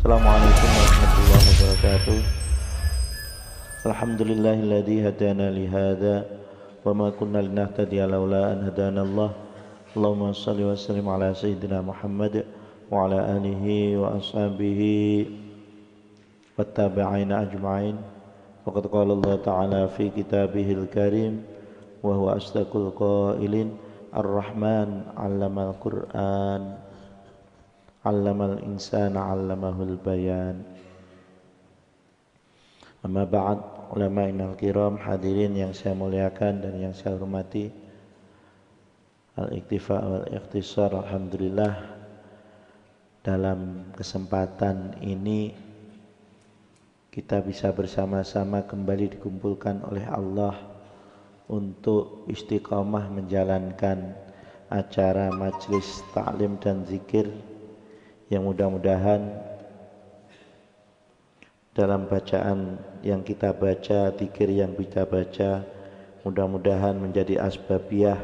Assalamualaikum warahmatullahi wabarakatuh. Alhamdulillahilladzi hadana li hadza wa ma kunna linahtadiya laula an hadanallah. Allahumma shalli wa sallim ala sayyidina Muhammad wa ala alihi wa ashabihi wattabi'ina ajma'in. Faqad qala Allah ta'ala fi kitabihil karim wa huwa asdaqul qailin Ar-Rahman 'allamal Qur'an Allamal insana 'allamahul bayan. Amma ba'd, ulama'inal kiram, hadirin yang saya muliakan dan yang saya hormati. Al-iktifa wal ikhtisar, alhamdulillah dalam kesempatan ini kita bisa bersama-sama kembali dikumpulkan oleh Allah untuk istiqamah menjalankan acara majlis ta'lim dan zikir yang mudah-mudahan dalam bacaan yang kita baca, zikir yang kita baca, mudah-mudahan menjadi asbabiyah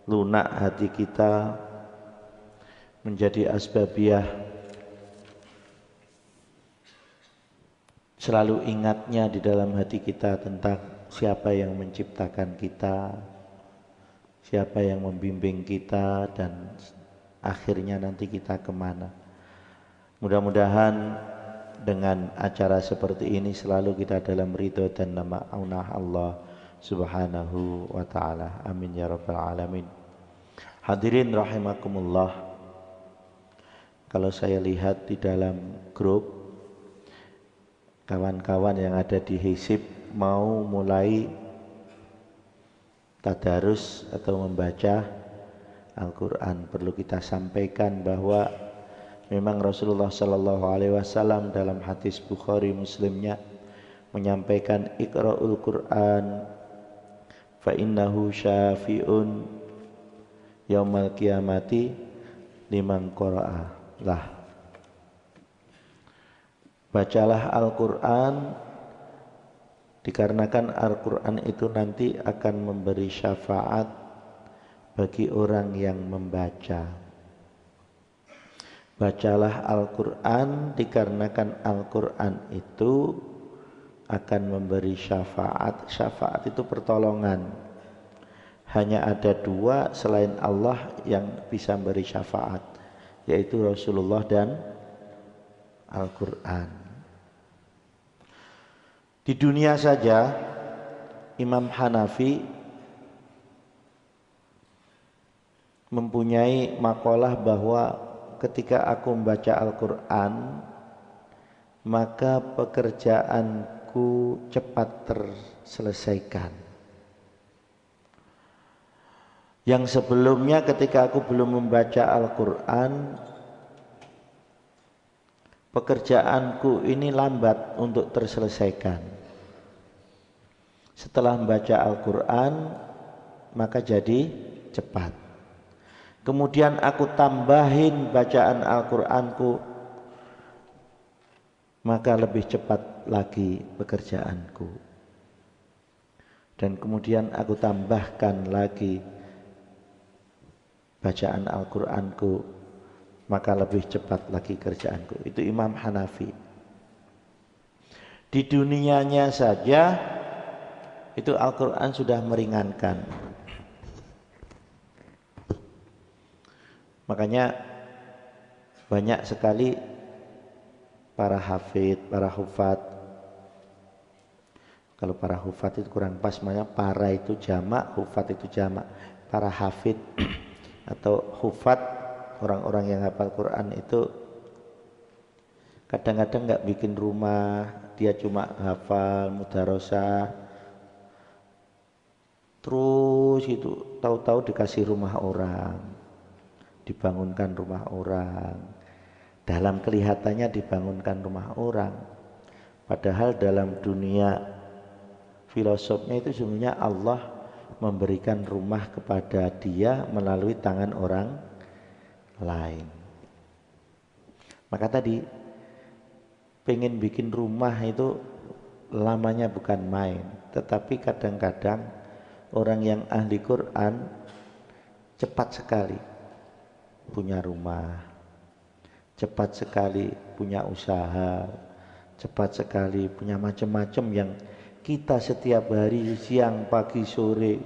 lunak hati kita, menjadi asbabiyah selalu ingatnya di dalam hati kita tentang siapa yang menciptakan kita, siapa yang membimbing kita, dan akhirnya nanti kita kemana. Mudah-mudahan dengan acara seperti ini selalu kita dalam ridho dan ma'unah Allah subhanahu wa ta'ala. Amin ya rabbal alamin. Hadirin rahimakumullah, kalau saya lihat di dalam grup kawan-kawan yang ada di Hisib mau mulai tadarus atau membaca Al-Quran, perlu kita sampaikan bahwa memang Rasulullah Sallallahu Alaihi Wasallam dalam hadis Bukhari Muslimnya menyampaikan Iqra'ul Quran fa innahu syafi'un yaumal qiyamati liman qara'a lah. Bacalah Al-Quran dikarenakan Al-Quran itu nanti akan memberi syafaat bagi orang yang membaca. Bacalah Al-Quran dikarenakan Al-Quran itu akan memberi syafaat. Syafaat itu pertolongan. Hanya ada dua selain Allah yang bisa memberi syafaat, yaitu Rasulullah dan Al-Quran. Di dunia saja Imam Hanafi mempunyai makalah bahwa ketika aku membaca Al-Quran maka pekerjaanku cepat terselesaikan. Yang sebelumnya ketika aku belum membaca Al-Quran, pekerjaanku ini lambat untuk terselesaikan. Setelah membaca Al-Quran maka jadi cepat. Kemudian aku tambahin bacaan Al-Quranku, maka lebih cepat lagi pekerjaanku. Dan kemudian aku tambahkan lagi bacaan Al-Quranku, maka lebih cepat lagi kerjaanku. Itu Imam Hanafi. Di dunianya saja itu Al-Quran sudah meringankan. Makanya banyak sekali para hafid, para hufat. Kalau para hufat itu kurang pas, makanya para itu jamak, hufat itu jamak. Para hafid atau hufat, orang-orang yang hafal Quran itu kadang-kadang nggak bikin rumah, dia cuma hafal mudarosah. Terus itu tahu-tahu dikasih rumah orang, dibangunkan rumah orang, dalam kelihatannya dibangunkan rumah orang, padahal dalam dunia filosofnya itu sebenarnya Allah memberikan rumah kepada dia melalui tangan orang lain. Maka tadi pengen bikin rumah itu lamanya bukan main, tetapi kadang-kadang orang yang ahli Quran cepat sekali punya rumah, cepat sekali punya usaha, cepat sekali punya macam-macam yang kita setiap hari, siang, pagi, sore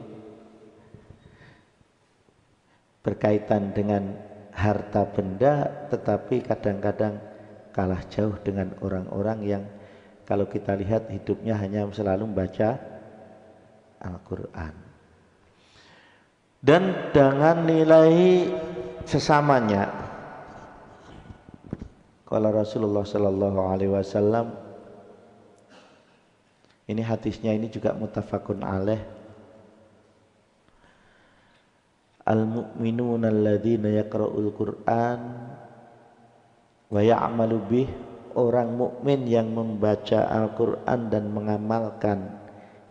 berkaitan dengan harta benda, tetapi kadang-kadang kalah jauh dengan orang-orang yang kalau kita lihat hidupnya hanya selalu membaca Al-Quran. Dan dengan nilai sesamanya. Kalau Rasulullah Sallallahu Alaihi Wasallam, ini hadisnya ini juga muttafaqun alaih. Al-mu'minuna alladzina yaqra'ul Qur'an wa ya'malu bih, orang mukmin yang membaca Al-Qur'an dan mengamalkan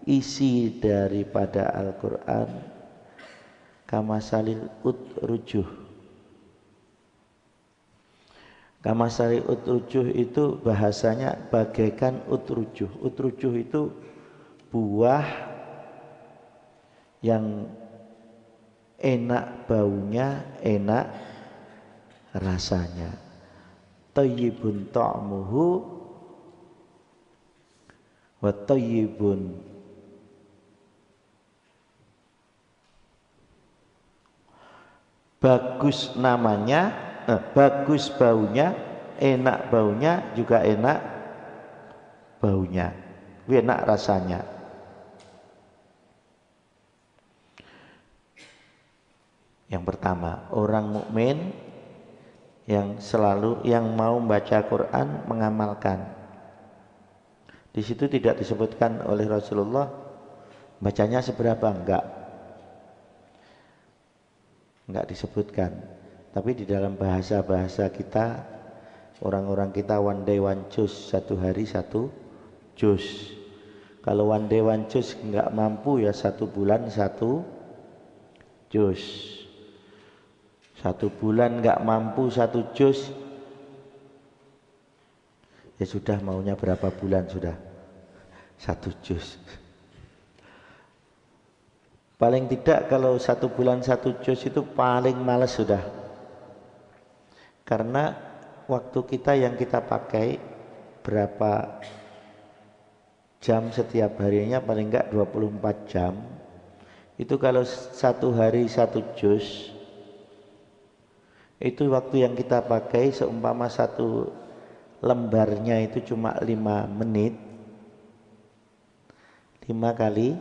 isi daripada Al-Qur'an, kamasalil utrujuh. Kamasalil utrujuh itu bahasanya bagaikan utrujuh. Utrujuh itu buah yang enak baunya, enak rasanya. Thayyibun ta'muhu wa thayyibun bagus namanya, bagus baunya, enak baunya, juga enak baunya, enak rasanya. Yang pertama, orang mukmin yang selalu yang mau membaca Quran, mengamalkan. Di situ tidak disebutkan oleh Rasulullah bacanya seberapa, enggak disebutkan. Tapi di dalam bahasa-bahasa kita, orang-orang kita one day one juz, satu hari satu juz. Kalau one day one juz enggak mampu, ya satu bulan satu juz. Satu bulan enggak mampu satu juz, ya sudah, maunya berapa bulan sudah satu juz. Paling tidak kalau satu bulan satu juz itu paling males sudah. Karena waktu kita yang kita pakai berapa jam setiap harinya, paling enggak 24 jam. Itu kalau satu hari satu juz, itu waktu yang kita pakai seumpama satu lembarnya itu cuma 5 menit. 5 kali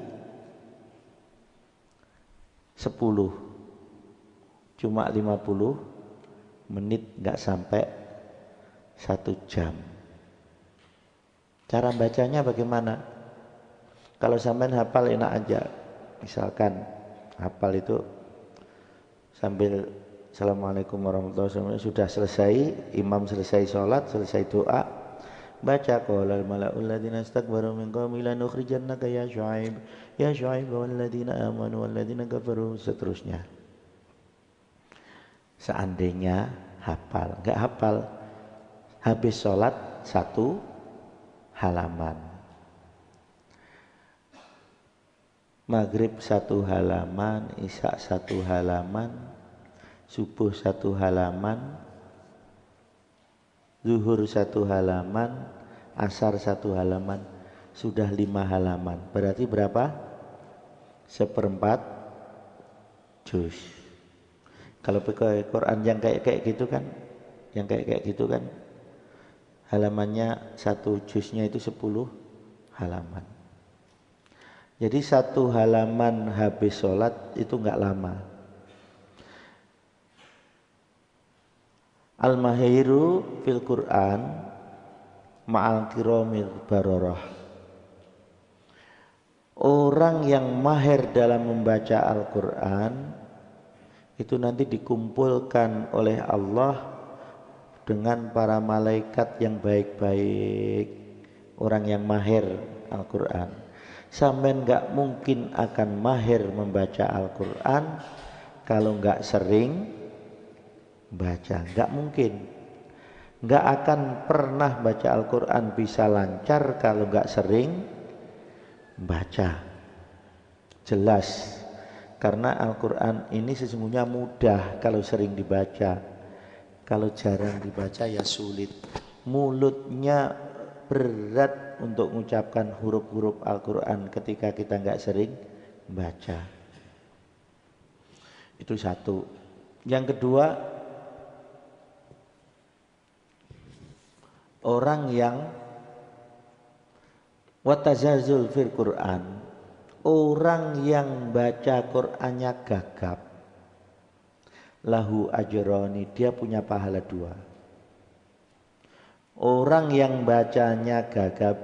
10 cuma 50 menit, enggak sampai 1 jam. Cara bacanya bagaimana? Kalau sampean hafal enak aja. Misalkan hafal itu sambil Assalamualaikum warahmatullahi wabarakatuh, sudah selesai, imam selesai sholat, selesai doa, baca qala al-mala'ul ladzina istakbaru min qaumi lanukhrijannaka ya Syuaib wal ladzina amanu wal ladzina kafaru, seterusnya. Seandainya hafal, enggak hafal, habis sholat 1 halaman, maghrib 1 halaman, isya 1 halaman, subuh 1 halaman, zuhur 1 halaman, asar 1 halaman, sudah 5 halaman. Berarti berapa? 1/4 juz. Kalau pakai Quran yang kayak gitu kan, yang kayak gitu kan, halamannya 1 juznya itu 10 halaman. Jadi 1 halaman habis sholat itu enggak lama. Al-mahiru fil Quran ma'al kiramil bararah. Orang yang mahir dalam membaca Al-Quran itu nanti dikumpulkan oleh Allah dengan para malaikat yang baik-baik. Orang yang mahir Al-Quran, sampai enggak mungkin akan mahir membaca Al-Quran kalau enggak sering baca, enggak mungkin. Enggak akan pernah baca Al-Quran bisa lancar kalau enggak sering baca. Jelas, karena Al-Quran ini sesungguhnya mudah kalau sering dibaca. Kalau jarang dibaca ya sulit. Mulutnya berat untuk mengucapkan huruf-huruf Al-Quran ketika kita nggak sering baca. Itu satu. Yang kedua, orang yang watazazul fil Quran, orang yang baca Qur'annya gagap, lahu ajroni, dia punya pahala 2. Orang yang bacanya gagap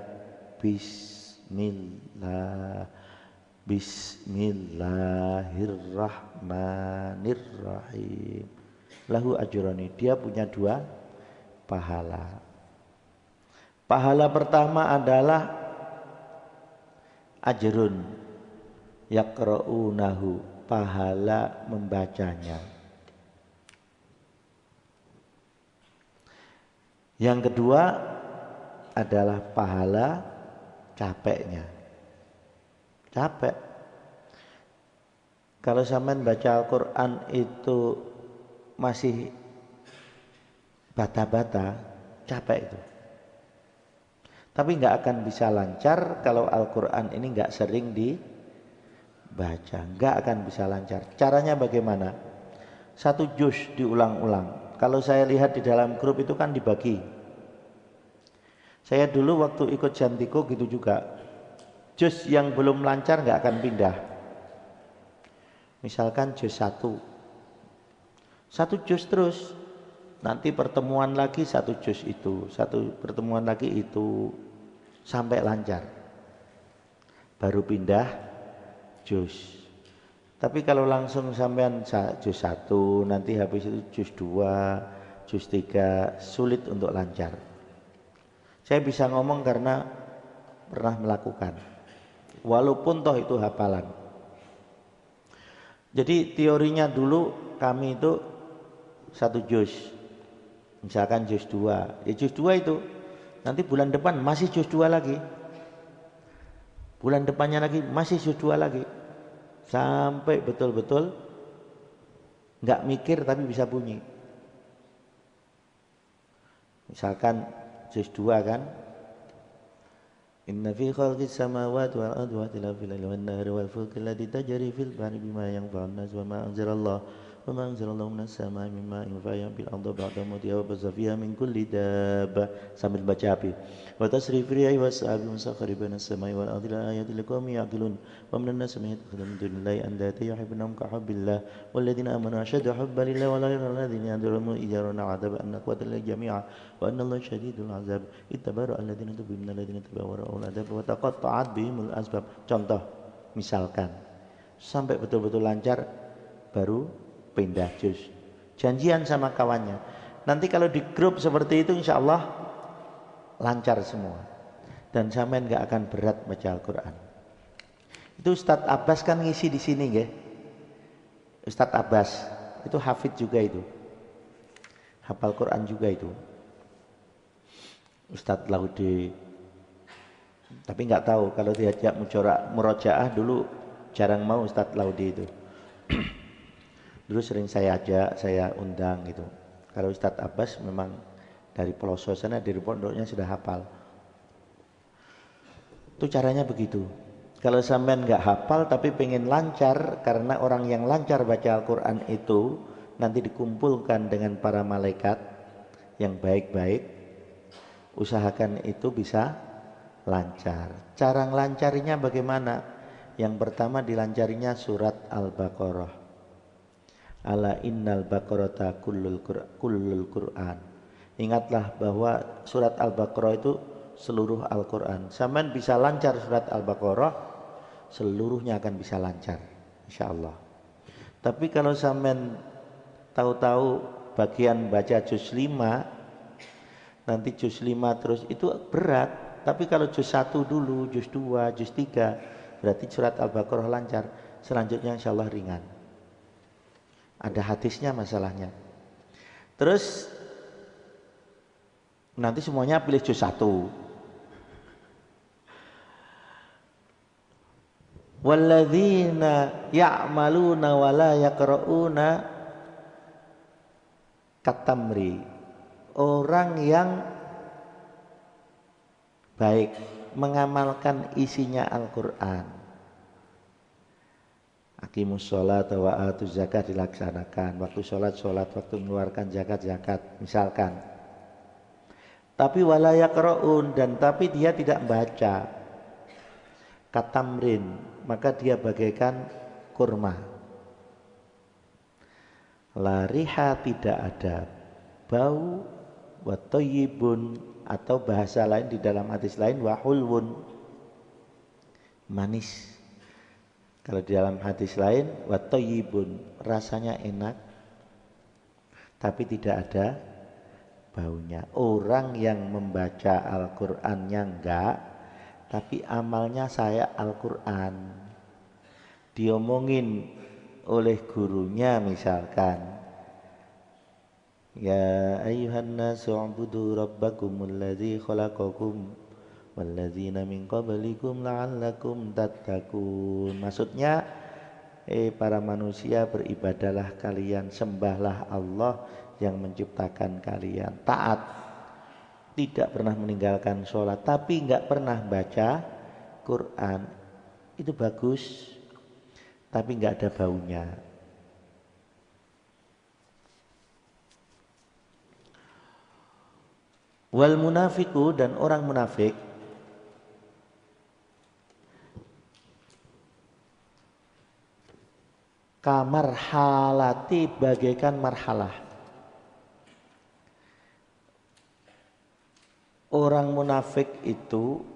Bismillahirrahmanirrahim, lahu ajroni, dia punya 2 pahala. Pahala pertama adalah ajrun yaqra'unahu, pahala membacanya. Yang kedua adalah pahala capeknya. Capek. Kalau sampean baca Al-Quran itu masih bata-bata, capek itu. Tapi nggak akan bisa lancar kalau Al-Quran ini nggak sering dibaca, nggak akan bisa lancar. Caranya bagaimana? 1 juz diulang-ulang. Kalau saya lihat di dalam grup itu kan dibagi. Saya dulu waktu ikut Jantiko gitu juga. Juz yang belum lancar nggak akan pindah. Misalkan juz 1. 1 juz terus. Nanti pertemuan lagi 1 juz itu. 1 pertemuan lagi itu. Sampai lancar. Baru pindah juz. Tapi kalau langsung sampean juz 1, nanti habis itu juz 2, juz 3, sulit untuk lancar. Saya bisa ngomong karena pernah melakukan. Walaupun toh itu hafalan. Jadi teorinya dulu kami itu 1 juz. Misalkan juz 2. Ya juz 2 itu nanti bulan depan masih juz 2 lagi. Bulan depannya lagi masih juz 2 lagi. Sampai betul-betul nggak mikir tapi bisa bunyi. Misalkan juz 2 kan, inna fi khalqis samawati wal ardi wa ikhtilafil laili wan nahari wal fulki allati tajri fil bahri bima yanfa'un nas wa ma anzalallahu minas samai min ma'in fahya bil ardi ba'da mawtiha wa basa fiha min kulli dabbah, sambil baca api. Wa tasrifir riyahi was-sahabi musakhkhari bainas samai wal ardi la ayatin liqaumin ya'qilun. Wa minan nasi man yattakhidhu min dunillahi andada yuhibbunahum ka hubbillah wal ladzina amanu ashaddu hubban lillahi wa la yara alladhina yad'una ijaruna 'adaba anna quwwata lillahi jami'a wa anna allaha shadidul 'adzab ittabaru alladhina tabu min alladhina tabawu wa adab wa taqatta'at bihimul asbab. Contoh misalkan sampai betul-betul lancar baru pindah juz. Janjian sama kawannya. Nanti kalau di grup seperti itu insya Allah lancar semua. Dan sampean nggak akan berat baca Al-Quran. Itu Ustadz Abbas kan ngisi di sini ya. Ustadz Abbas itu hafid juga itu. Hafal Quran juga itu. Ustadz Laude. Tapi nggak tahu kalau diajak murojaah dulu jarang mau Ustadz Laude itu. Dulu sering saya ajak, saya undang gitu. Kalau Ustadz Abbas memang dari pelosok sana, dari pondoknya sudah hafal. Itu caranya begitu. Kalau sampean nggak hafal tapi pengen lancar, karena orang yang lancar baca Al-Quran itu nanti dikumpulkan dengan para malaikat yang baik-baik, usahakan itu bisa lancar. Cara ngelancarinya bagaimana? Yang pertama dilancarinya surat Al-Baqarah. Ala innal baqarata kullul Qur'an. Ingatlah bahwa surat Al-Baqarah itu seluruh Al-Quran. Sampean bisa lancar surat Al-Baqarah, seluruhnya akan bisa lancar insyaallah. Tapi kalau sampean tahu-tahu bagian baca juz 5, nanti juz 5 terus itu berat. Tapi kalau juz 1 dulu, juz 2, juz 3, berarti surat Al-Baqarah lancar. Selanjutnya insyaallah ringan. Ada hadisnya masalahnya. Terus nanti semuanya pilih juz 1. Walladzina ya'maluna wa la yaqra'una katamri, orang yang baik mengamalkan isinya Al-Qur'an. Aqimus sholat wa atuz zakat dilaksanakan, waktu sholat, waktu mengeluarkan zakat, misalkan. Tapi wala yaqra'un, dan tapi dia tidak membaca. Katamrin, maka dia bagaikan kurma. La riha, tidak ada bau, wa thayyibun, atau bahasa lain di dalam hadis lain wa hulwun, manis. Kalau di dalam hadis lain wa thayyibun, rasanya enak tapi tidak ada baunya. Orang yang membaca Al-Qur'annya enggak, tapi amalnya saya Al-Qur'an. Diomongin oleh gurunya misalkan, ya ayyuhan nasu ubudu rabbakumul ladzi khalaqakum walladzina min qablikum la'allakum tattaqun. Maksudnya, para manusia, beribadahlah kalian, sembahlah Allah yang menciptakan kalian. Taat, tidak pernah meninggalkan sholat, tapi enggak pernah baca Quran. Itu bagus, tapi enggak ada baunya. Wal munafiku, dan orang munafik, kamar halati, bagaikan marhalah. Orang munafik itu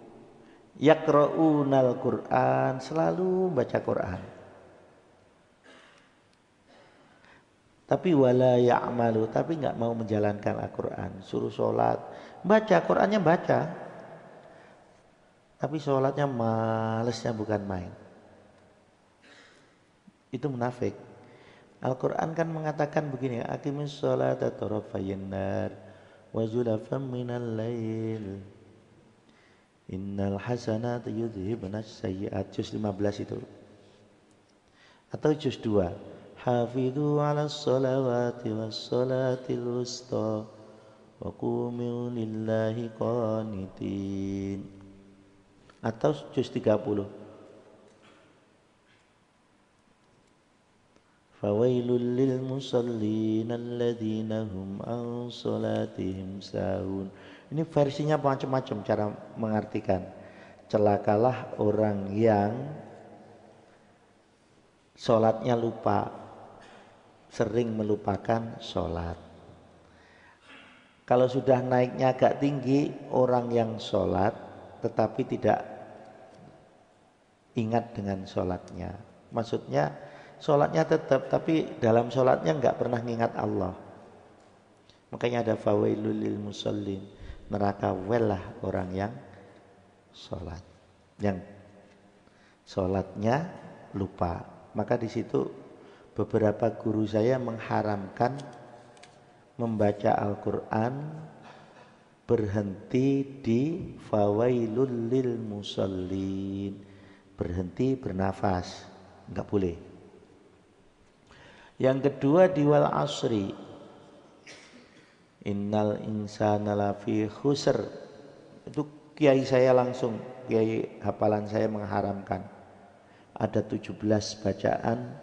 yaqra'unal Qur'an, selalu baca Quran. Tapi wala ya'malu, tapi enggak mau menjalankan Al-Qur'an. Suruh sholat, baca Qur'annya baca, tapi sholatnya malesnya bukan main. Itu munafik. Al-Qur'an kan mengatakan begini, aqimus sholata tarafayn nar wa zulafan minal lail innal hasanata yudhibnas sayyi'at, juz 15 itu. Atau juz 2, hafidhu ala sholawati was sholatil wusta wa qumu lillahi qanitin. Atau juz 30, fawailul lil musallin alladzina hum an sholatihim sahun. Ini versinya macam-macam cara mengartikan. Celakalah orang yang sholatnya lupa, sering melupakan sholat. Kalau sudah naiknya agak tinggi, orang yang sholat tetapi tidak ingat dengan sholatnya. Maksudnya sholatnya tetap, tapi dalam sholatnya enggak pernah mengingat Allah. Makanya ada fawailul lil musallin, neraka welah orang yang sholat, yang sholatnya lupa. Maka di situ beberapa guru saya mengharamkan membaca Al-Qur'an berhenti di fawailul lil musallin, berhenti bernafas, enggak boleh. Yang kedua di wal asri, innal insana lafi khusr. Itu kiai saya langsung, kiai hafalan saya mengharamkan. Ada 17 bacaan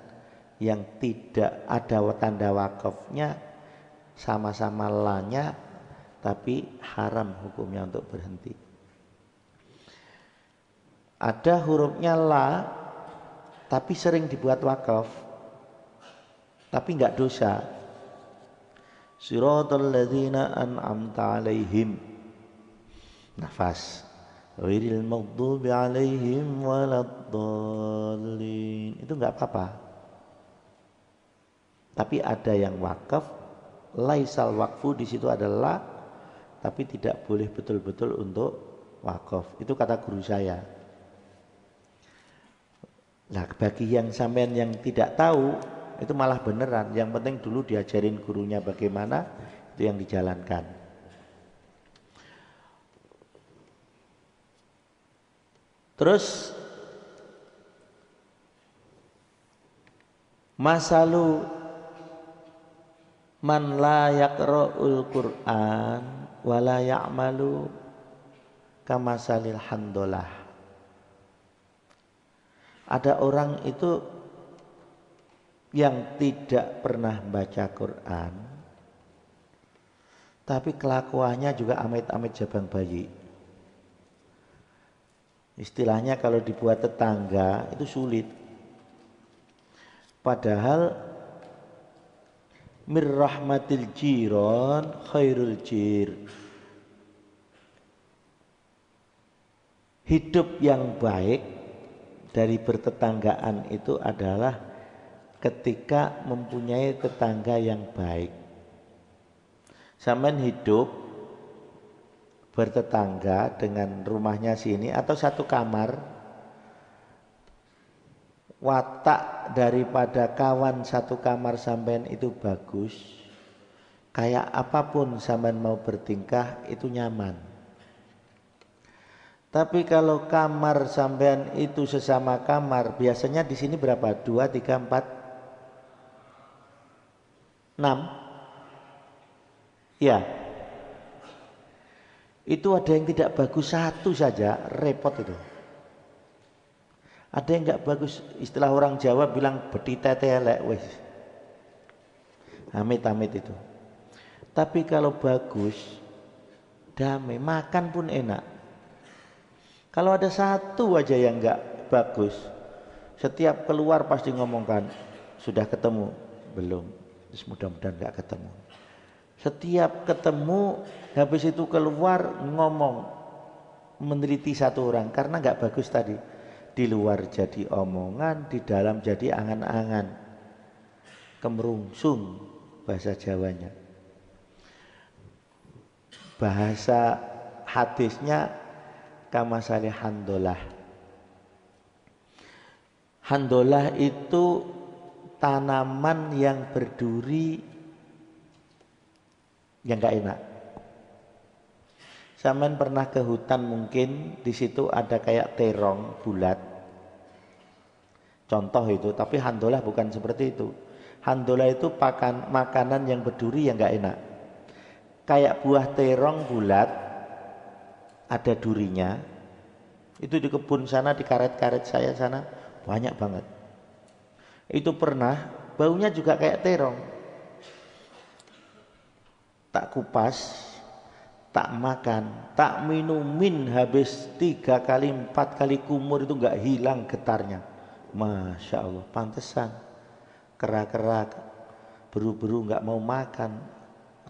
yang tidak ada tanda wakafnya, sama-sama lanya, tapi haram hukumnya untuk berhenti. Ada hurufnya la, tapi sering dibuat wakaf, tapi enggak dosa. Siratal ladzina an'amta 'alaihim, nafas. Ghairil maghdubi 'alaihim waladdallin. Itu enggak apa-apa. Tapi ada yang wakaf, laisal wakfu, di situ adalah, tapi tidak boleh betul-betul untuk wakaf. Itu kata guru saya. Nah, bagi yang sampean yang tidak tahu, itu malah beneran. Yang penting dulu diajarin gurunya bagaimana, itu yang dijalankan. Terus masalu Man la yaqra'ul Qur'an wa la ya'malu kamasalil handolah. Ada orang itu yang tidak pernah baca Quran, tapi kelakuannya juga amit-amit jabang bayi. Istilahnya kalau dibuat tetangga itu sulit. Padahal mir rahmatil jiran khairul jir. Hidup yang baik dari bertetanggaan itu adalah ketika mempunyai tetangga yang baik. Sampean hidup bertetangga dengan rumahnya sini atau satu kamar, watak daripada kawan satu kamar sampean itu bagus, kayak apapun sampean mau bertingkah itu nyaman. Tapi kalau kamar sampean itu sesama kamar, biasanya di sini berapa? 2, 3, 4, 6. Ya. Itu ada yang tidak bagus satu saja, repot itu. Ada yang enggak bagus, istilah orang Jawa bilang betitete elek wis. Amit-amit itu. Tapi kalau bagus, damai, makan pun enak. Kalau ada satu aja yang enggak bagus, setiap keluar pasti ngomongkan, sudah ketemu? Belum. Terus mudah-mudahan enggak ketemu. Setiap ketemu, habis itu keluar ngomong, meneliti satu orang, karena enggak bagus tadi. Di luar jadi omongan, di dalam jadi angan-angan. Kemerungsung bahasa Jawanya. Bahasa hadisnya kamasali handolah. Handolah itu tanaman yang berduri yang gak enak. Sampean pernah ke hutan mungkin, di situ ada kayak terong bulat. Contoh itu, tapi handolah bukan seperti itu. Handolah itu makanan yang berduri yang gak enak. Kayak buah terong bulat, ada durinya. Itu di kebun sana, di karet-karet saya sana banyak banget. Itu pernah, baunya juga kayak terong. Tak kupas, tak makan, tak minumin, habis 3 kali 4 kali kumur itu enggak hilang getarnya. Masya Allah, pantesan kera-kera beru-beru enggak mau makan,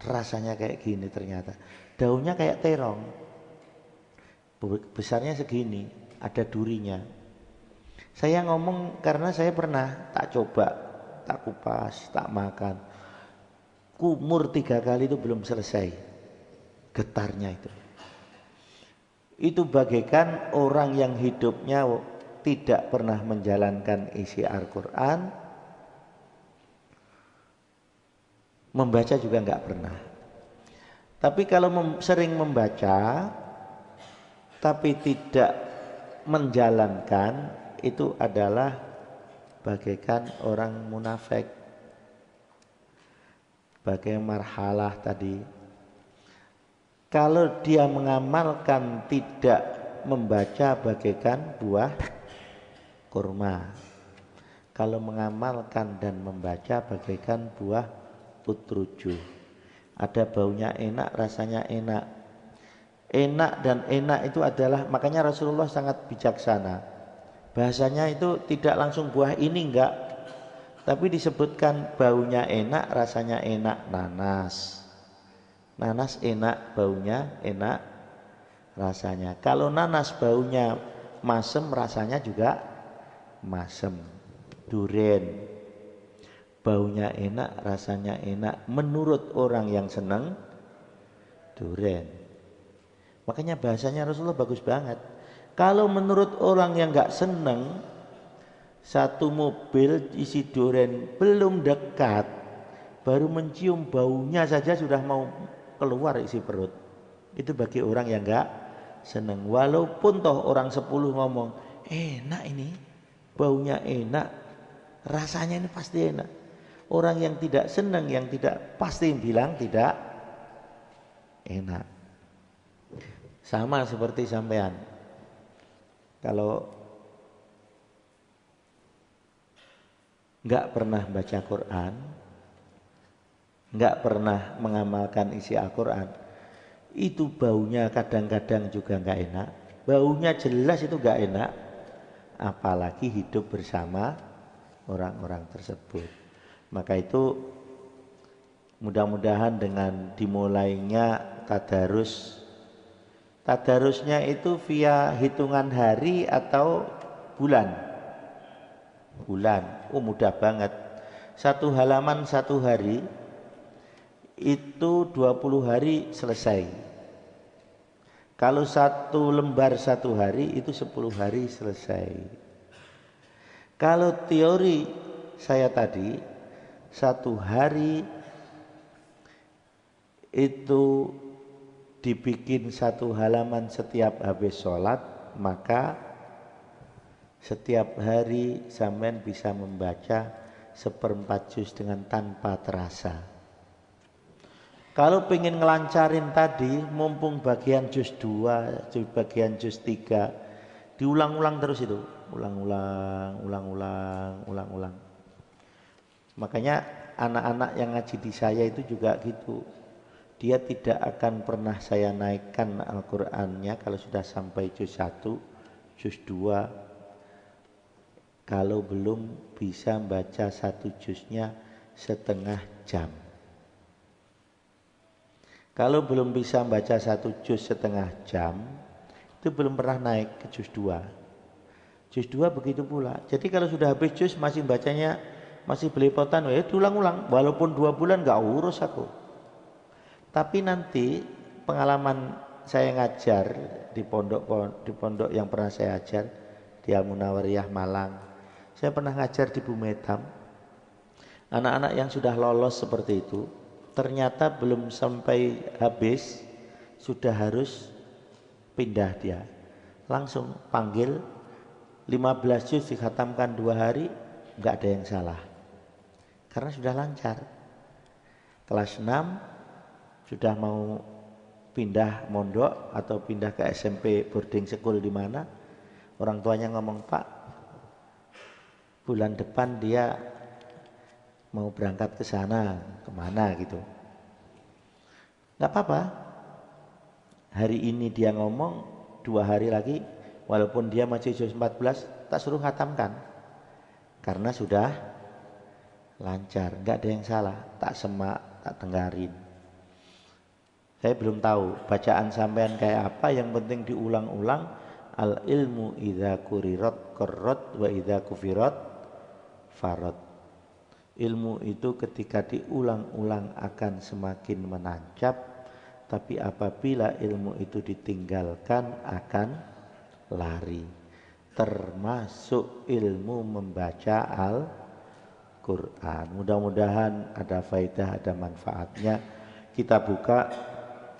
rasanya kayak gini ternyata. Daunnya kayak terong, besarnya segini, ada durinya. Saya ngomong karena saya pernah tak coba, tak kupas, tak makan. Kumur 3 kali itu belum selesai getarnya itu. Itu bagaikan orang yang hidupnya tidak pernah menjalankan isi Al-Quran, membaca juga enggak pernah. Tapi kalau sering membaca tapi tidak menjalankan, itu adalah bagaikan orang munafik. Bagai marhalah tadi. Kalau dia mengamalkan tidak membaca bagaikan buah kurma. Kalau mengamalkan dan membaca bagaikan buah utruju. Ada baunya enak, rasanya enak. Enak dan enak itu adalah, makanya Rasulullah sangat bijaksana. Bahasanya itu tidak langsung buah ini enggak, tapi disebutkan baunya enak, rasanya enak. Nanas. Nanas enak, baunya enak, rasanya. Kalau nanas baunya masem, rasanya juga masem. Duren. Baunya enak, rasanya enak. Menurut orang yang senang duren. Makanya bahasanya Rasulullah bagus banget. Kalau menurut orang yang gak seneng, satu mobil isi duren belum dekat, baru mencium baunya saja sudah mau keluar isi perut. Itu bagi orang yang gak seneng. Walaupun toh orang 10 ngomong, enak ini, baunya enak, rasanya ini pasti enak. Orang yang tidak senang, yang tidak pasti bilang tidak enak. Sama seperti sampean. Kalau nggak pernah baca Quran, nggak pernah mengamalkan isi Al-Quran, itu baunya kadang-kadang juga nggak enak. Baunya jelas itu nggak enak, apalagi hidup bersama orang-orang tersebut. Maka itu mudah-mudahan dengan dimulainya tadarus, tadarusnya itu via hitungan hari atau bulan. Bulan, mudah banget. Satu halaman satu hari itu 20 hari selesai. Kalau satu lembar satu hari itu 10 hari selesai. Kalau teori saya tadi, satu hari itu dibikin satu halaman setiap habis sholat, maka setiap hari sampean bisa membaca 1/4 juz dengan tanpa terasa. Kalau pengen ngelancarin tadi, mumpung bagian juz 2, bagian juz 3, diulang-ulang terus itu. Ulang-ulang. Makanya anak-anak yang ngaji di saya itu juga gitu. Dia tidak akan pernah saya naikkan Al-Qur'annya kalau sudah sampai juz 1, juz 2. Kalau belum bisa baca satu juznya setengah jam. Kalau belum bisa baca satu juz setengah jam, itu belum pernah naik ke juz 2. Juz 2 begitu pula. Jadi kalau sudah habis juz masih bacanya masih belepotan, ya diulang-ulang. Walaupun 2 bulan gak urus aku. Tapi nanti pengalaman saya ngajar di pondok yang pernah saya ajar di Al-Munawariyah Malang. Saya pernah ngajar di Bumetam. Anak-anak yang sudah lolos seperti itu, ternyata belum sampai habis sudah harus pindah dia. Langsung panggil 15 juz dikhatamkan 2 hari, enggak ada yang salah. Karena sudah lancar. Kelas 6 sudah mau pindah mondok atau pindah ke SMP boarding school di mana, orang tuanya ngomong, "Pak, bulan depan dia mau berangkat ke sana, kemana gitu." Enggak apa-apa. Hari ini dia ngomong, 2 hari lagi walaupun dia masih juz 14, tak suruh khatamkan. Karena sudah lancar, enggak ada yang salah, tak semak, tak tenggarin. Saya belum tahu bacaan sampean kayak apa, yang penting diulang-ulang. Al ilmu idza kurirat qarrat wa idza kufirat farad. Ilmu itu ketika diulang-ulang akan semakin menancap, tapi apabila ilmu itu ditinggalkan akan lari. Termasuk ilmu membaca Al-Quran. Mudah-mudahan ada faedah, ada manfaatnya. Kita buka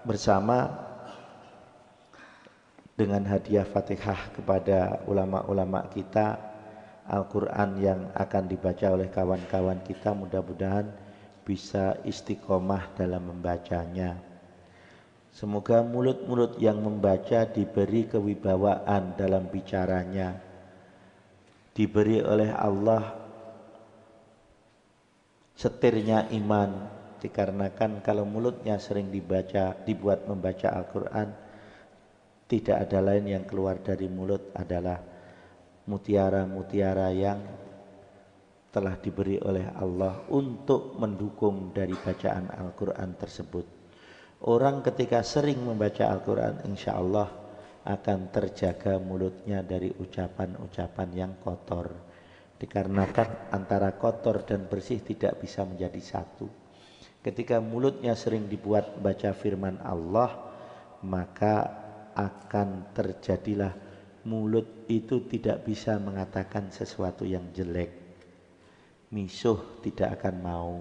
bersama dengan hadiah Fatihah kepada ulama-ulama kita, Al-Quran yang akan dibaca oleh kawan-kawan kita. Mudah-mudahan bisa istiqomah dalam membacanya. Semoga mulut-mulut yang membaca diberi kewibawaan dalam bicaranya, diberi oleh Allah setirnya iman, dikarenakan kalau mulutnya sering dibuat membaca Al-Quran, tidak ada lain yang keluar dari mulut adalah mutiara-mutiara yang telah diberi oleh Allah untuk mendukung dari bacaan Al-Quran tersebut. Orang ketika sering membaca Al-Quran, insya Allah akan terjaga mulutnya dari ucapan-ucapan yang kotor. Dikarenakan antara kotor dan bersih tidak bisa menjadi satu. Ketika mulutnya sering dibuat baca firman Allah, maka akan terjadilah mulut itu tidak bisa mengatakan sesuatu yang jelek. Misuh tidak akan mau.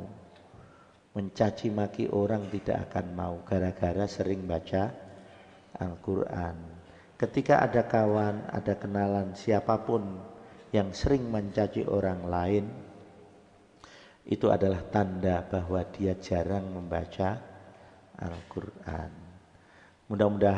Mencaci maki orang tidak akan mau gara-gara sering baca Al-Quran. Ketika ada kawan, ada kenalan siapapun yang sering mencaci orang lain, itu adalah tanda bahwa dia jarang membaca Al-Quran. Mudah-mudahan